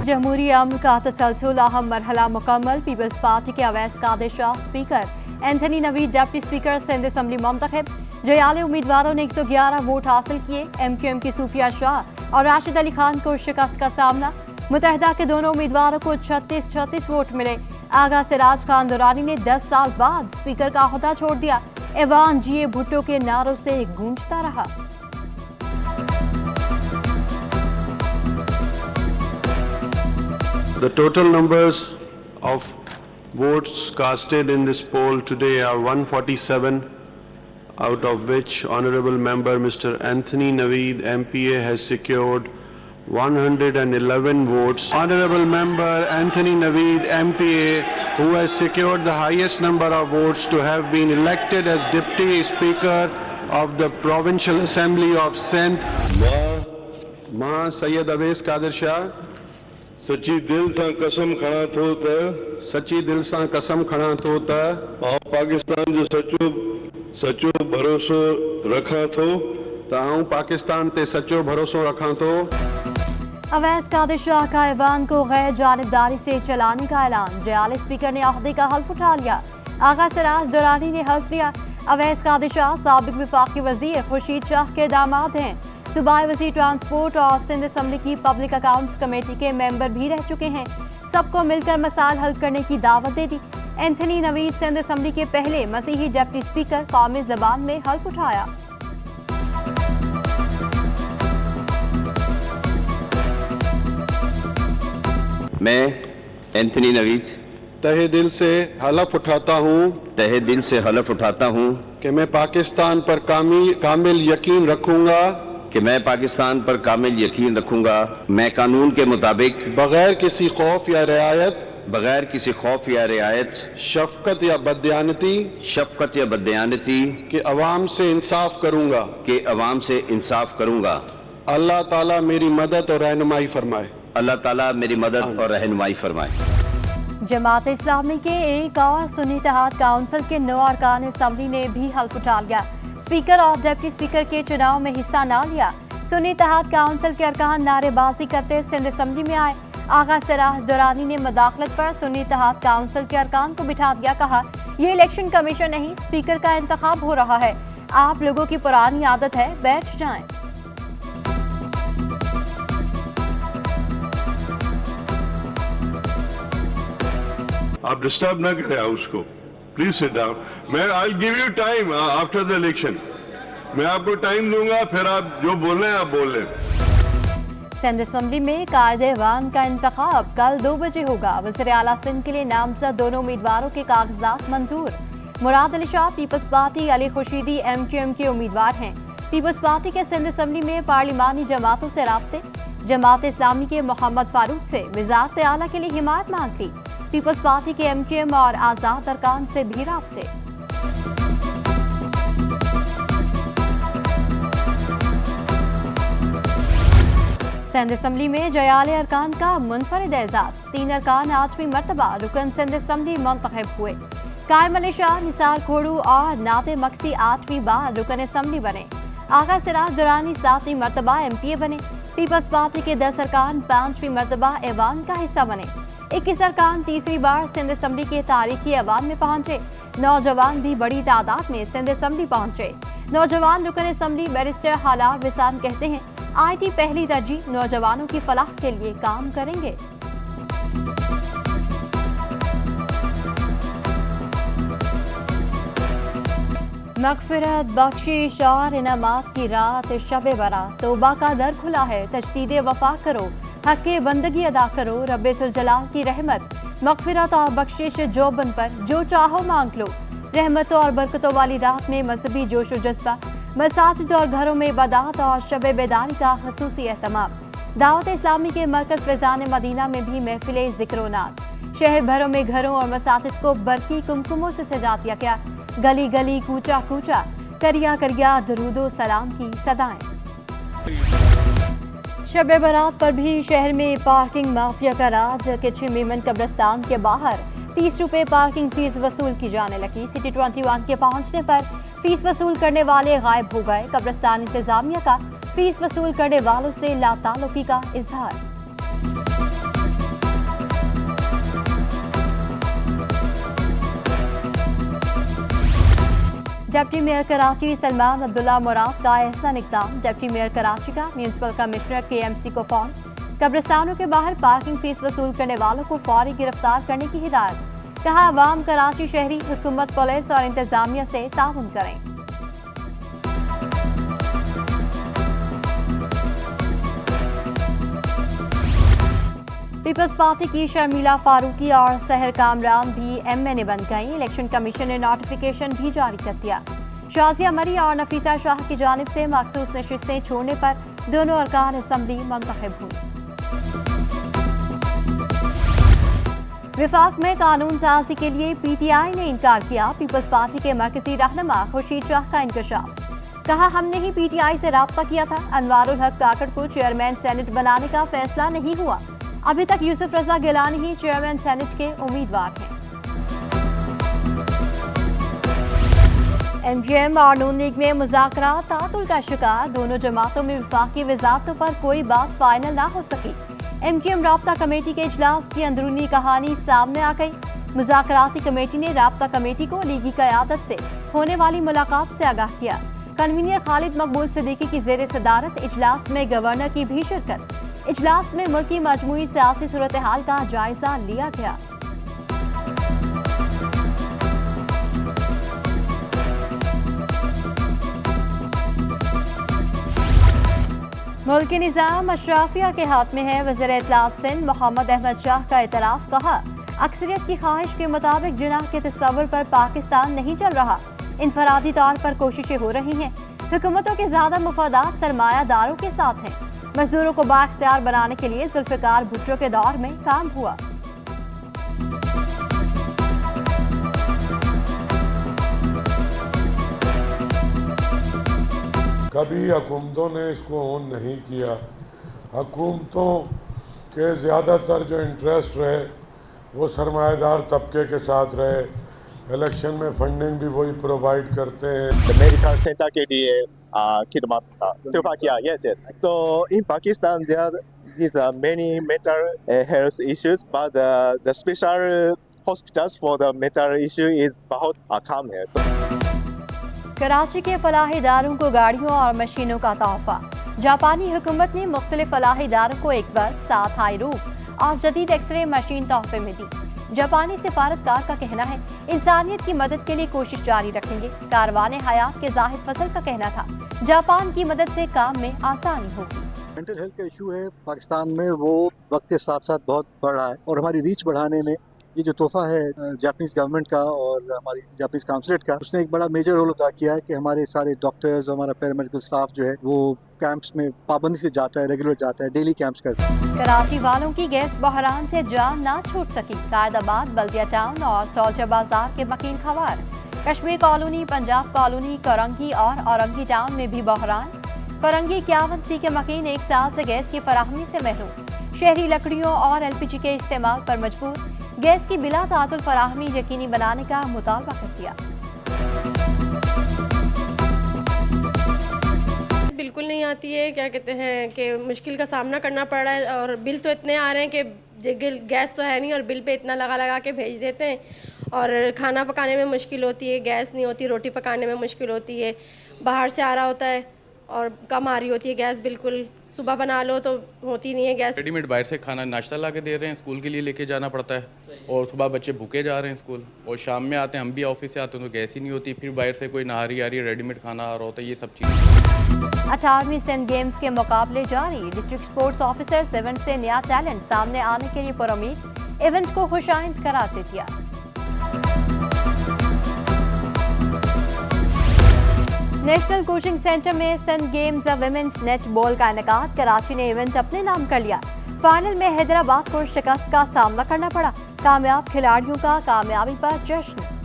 जमहूरी अमन का तसलसल अहम मरहला मुकम्मल। पीपल्स पार्टी के Awais Qadir Shah speaker, Anthony Naveed deputy speaker Sindh assembly मुंतखब। जयाले उम्मीदवारों ने 111 वोट हासिल किए। MQM की सूफिया शाह और राशिद अली खान को शिकस्त का सामना। मुतहदा के दोनों उम्मीदवारों को 36-36 वोट मिले। आगा सिराज खान दुरानी ने 10 साल बाद स्पीकर का ओहदा छोड़ दिया। ऐवान जीए भुट्टो के नारों से गूंजता रहा। The total numbers of votes casted in this poll today are 147, out of which Honorable Member Mr. Anthony Naveed MPA has secured 111 votes. Honorable Member Anthony Naveed MPA, who has secured the highest number of votes to have been elected as Deputy Speaker of the Provincial Assembly of Sindh. मां सैयद अवैस कादिर शाह सच्ची दिल सां कसम खणा थो त सच्ची दिल सां कसम खणा थो त आउं पाकिस्तान जो सचो भरोसो रखां थो त आऊं पाकिस्तान ते सचो भरोसो रखां थो। अवैस कादिर शाह का ऐवान को गैर जानिबदारी से चलाने का ऐलान। जयाले स्पीकर ने अहदे का हल्फ उठा लिया। आगा सिराज दुरानी ने हल्फ लिया। अवैस कादिर शाह साबिक वफाकी वजीर खुर्शीद शाह के दामाद हैं। सूबाई वज़ीर ट्रांसपोर्ट और सिंध असम्बली की पब्लिक अकाउंट्स कमेटी के मेंबर भी रह चुके हैं। सबको मिलकर मसाइल हल करने की दावत दे दी। एंथनी नवीद सिंध असम्बली के पहले मसीही डिप्टी स्पीकर, कौमी ज़बान में हल्फ उठाया। मैं एंथनी नवीद तहे दिल से हलफ उठाता हूँ कि मैं पाकिस्तान पर कामिल यकीन रखूंगा मैं पाकिस्तान पर कामिल यकीन रखूंगा। मैं कानून के मुताबिक बगैर किसी खौफ या रियायत शफकत या बदयानती के अवाम से इंसाफ करूंगा। अल्लाह ताला मेरी मदद और रहनुमाई फरमाए। जमात इस्लामी के एक और सुन्नी इत्तेहाद काउंसिल के 9 अरकान असम्बली ने भी हल्फ उठा लिया। स्पीकर और डिप्टी स्पीकर के चुनाव में हिस्सा न लिया। सुन्नी इत्तेहाद काउंसिल के अरकान नारेबाजी करते सिंध असम्बली में आए। आगा सिराज दुरानी ने मुदाखलत पर सुन्नी इत्तेहाद काउंसिल के अरकान को बिठा दिया। कहा, ये इलेक्शन कमीशन नहीं, स्पीकर का इंतखाब हो रहा है। आप लोगों की पुरानी आदत है, बैठ जाएं। आप डिस्टर्ब ना करें हाउस को, प्लीज सिट डाउन। मैं I give you time after the election, मैं आपको टाइम दूंगा, फिर आप जो बोलना है आप बोल लें। सिंध असम्बली में कायदे-ए-वान का इंतखाब कल 2 बजे होगा। वज़ीर आला सिंध के लिए नामजद दोनों उम्मीदवारों के कागजात मंजूर। Murad Ali Shah Peoples Party, Ali Khurshidi MQM के उम्मीदवार हैं। पीपल्स पार्टी के सिंध असम्बली में पार्लिमानी जमातों से राब्ते। जमात इस्लामी के मोहम्मद फारूक से वज़ारत आला के लिए हिमायत मांग ली। पीपल्स पार्टी के MQM और आज़ाद अरकान से भी राब्ते। सिंध असम्बली में जयाले अरकान का मुनफरिद एजाज। 3 अरकान 8वीं मरतबा रुकन सिंध असम्बली मुंतखब हुए। कायम अली शाह, निसार खोड़ू और नाते मक्सी 8वीं बार रुकन असम्बली बने। आगा सिराज दुरानी 7वीं मरतबा MPA बने। पीपल्स पार्टी के 10 अरकान 5वीं मरतबा ऐवान का हिस्सा बने। 21 अरकान 3री बार सिंध असम्बली के तारीखी ऐवान में पहुंचे। नौजवान भी बड़ी तादाद में सिंध असम्बली पहुंचे। नौजवान रुकन असम्बली बैरिस्टर हालार विसान कहते हैं, IT पहली तरजीह, नौजवानों की फलाह के लिए काम करेंगे। मगफिरत, बख्शिश और इनामात की रात शब बरात। तौबा का दर खुला है, तजदीद वफा करो, हक़ बंदगी अदा करो। रब्बुल जलाल की रहमत, मगफिरत और बख्शिश जोबन पर जो चाहो मांग लो। रहमतों और बरकतों वाली रात में मजहबी जोश व जज्बा, मसाजिद और घरों में इबादत और शब बेदारी का खसूसी एहतमाम। दावत इस्लामी के मरकज़ फैज़ान मदीना में भी महफिल ज़िक्र नात। शहर भरों में घरों और मसाजिद को बरकी कुमकुमों से सजा दिया गया। गली गली, कूचा कूचा, करिया करिया दरूदो सलाम की सदाएं। शब बारात पर भी शहर में पार्किंग माफिया का राज। किची मीमन कब्रिस्तान के बाहर 30 रुपये पार्किंग फीस वसूल की जाने लगी। सिटी 21 के पहुंचने पर फीस वसूल करने वाले गायब हो गए। कब्रिस्तान इंतजामिया का फीस वसूल करने वालों से लाताल्लुकी का इजहार। डिप्टी मेयर कराची सलमान अब्दुल्ला मुराद का एहसन इकदाम। डिप्टी मेयर कराची का म्यूनसिपल कमिश्नर KMC को फोन। कब्रिस्तानों के बाहर पार्किंग फीस वसूल करने वालों को फौरी गिरफ्तार करने की हिदायत। कहा अवाम कराची शहरी हुकूमत पुलिस और इंतजामिया से ताउन करें। पीपल्स पार्टी की शर्मिला फारूकी और सहर कामरान भी MNA बन गई। इलेक्शन कमीशन ने नोटिफिकेशन भी जारी कर दिया। शाजिया मरी और नफीसा शाह की जानिब से मखसूस नशिस्तें छोड़ने पर दोनों अरकान असम्बली मुंतखब हुई। विफाक में कानून साजी के लिए PTI ने इनकार किया। पीपल्स पार्टी के मरकजी रहनुमा खुर्शीद शाह का इंकशाफ। कहा हमने ही PTI से राब्ता किया था। अनवारुल हक काकड़ को चेयरमैन सेनेट बनाने का फैसला नहीं हुआ। अभी तक यूसुफ रजा गिलानी ही चेयरमैन सेनेट के उम्मीदवार हैं। MGM और नून लीग में मुज़ाकरात तातुल का शिकार। दोनों जमातों में विफाकी वज़ारतों पर कोई बात फाइनल ना हो सकी। MGM राब्ता कमेटी के इजलास की अंदरूनी कहानी सामने आ गई। मुज़ाकराती कमेटी ने राब्ता कमेटी को लीगी क़यादत से होने वाली मुलाकात से आगाह किया। कन्वीनर खालिद मकबूल सिद्दीकी की ज़ेर सदारत इजलास में गवर्नर की भी शिरकत। इजलास में मुल्की मजमूई सियासी सूरत हाल का जायजा लिया गया। मुल्क के निज़ाम अशराफिया के हाथ में है। वज़ीर इत्तलात सिंध मोहम्मद अहमद शाह का एतराफ़। कहा अक्सरियत की ख्वाहिश के मुताबिक जिनाह के तस्वुर पर पाकिस्तान नहीं चल रहा। इनफरादी तौर पर कोशिशें हो रही हैं। हुकूमतों के ज़्यादा मफादात सरमायादारों के साथ हैं। मजदूरों को बाख्तियार बनाने के लिए जुल्फ़िकार भुट्टो के दौर में काम हुआ। कभी हुकूमतों ने इसको ऑन नहीं किया। हुकूमतों के ज़्यादातर जो इंटरेस्ट रहे वो सरमायादार तबके के साथ रहे। इलेक्शन में फंडिंग भी वही प्रोवाइड करते हैं। मेडिकल सेंटर के लिए खिदमत का तोहफा किया। यस तो in Pakistan there is many mental health issues but the special hospitals for the mental issue is बहुत कम है। कराची के फलाही इदारों को गाड़ियों और मशीनों का तोहफा। जापानी हुकूमत ने मुख्तलिफ फलाही इदारों को एक बस, 7 हाई रूफ और जदीद एक्सरे मशीन तोहफे में दी। जापानी सिफारतकार का कहना है इंसानियत की मदद के लिए कोशिश जारी रखेंगे। कारवाने हयात के जाहिद फजल का कहना था जापान की मदद से काम में आसानी होगी। मेंटल हेल्थ का इशू है पाकिस्तान में, वो वक्त के साथ साथ बहुत बढ़ रहा है और हमारी रीच बढ़ाने में ये जो तोहफा है जापानीज गवर्नमेंट का और हमारी जापानीज काउंसिलेट का, उसने एक बड़ा मेजर रोल अदा किया है कि हमारे सारे डॉक्टर्स और हमारा पैरामेडिकल स्टाफ जो है वो कैंप्स में पाबंदी से जाता है, रेगुलर जाता है, डेली कैंप्स करता है। कराची वालों की गैस बहरान से जान ना छूट सकी। कायदाबाद, बल्दिया टाउन और सौलजा बाजार के मकीन खवार। कश्मीर कॉलोनी, पंजाब कॉलोनी, करंगी और औरंगी टाउन में भी बहरान। करंगी 51C के मकीन 1 साल से गैस की फराहमी से महरूम। शहरी लकड़ियों और LPG के इस्तेमाल पर मजबूर। गैस की बिला तातुल फराहमी यकीनी बनाने का मुतालबा कर दिया। बिल्कुल नहीं आती है, क्या कहते हैं कि मुश्किल का सामना करना पड़ रहा है और बिल तो इतने आ रहे हैं कि गैस तो है नहीं और बिल पे इतना लगा के भेज देते हैं और खाना पकाने में मुश्किल होती है, गैस नहीं होती, रोटी पकाने में मुश्किल होती है, बाहर से आ रहा होता है और कम आ रही होती है गैस। बिल्कुल सुबह बना लो तो होती नहीं है गैस। रेडीमेड बाहर से खाना नाश्ता ला के दे रहे हैं, स्कूल के लिए लेके जाना पड़ता है और सुबह बच्चे भूखे जा रहे हैं स्कूल और शाम में आते हैं, हम भी ऑफिस से आते हैं तो गैस ही नहीं होती, फिर बाहर से कोई नहारी आ रही है, रेडीमेड खाना आ रहा होता है, ये सब चीज़ें। 18वीं सिंध गेम्स के मुकाबले जारी। डिस्ट्रिक्ट स्पोर्ट्स ऑफिसर्स इवेंट से नया टैलेंट सामने आने के लिए पुरुम्मीद। इवेंट को खुशाइंद करार दे दिया। नेशनल कोचिंग सेंटर में Sindh games women's netball का इनेकाद। कराची ने इवेंट अपने नाम कर लिया। फाइनल में हैदराबाद को शिकस्त का सामना करना पड़ा। कामयाब खिलाड़ियों का कामयाबी पर जश्न।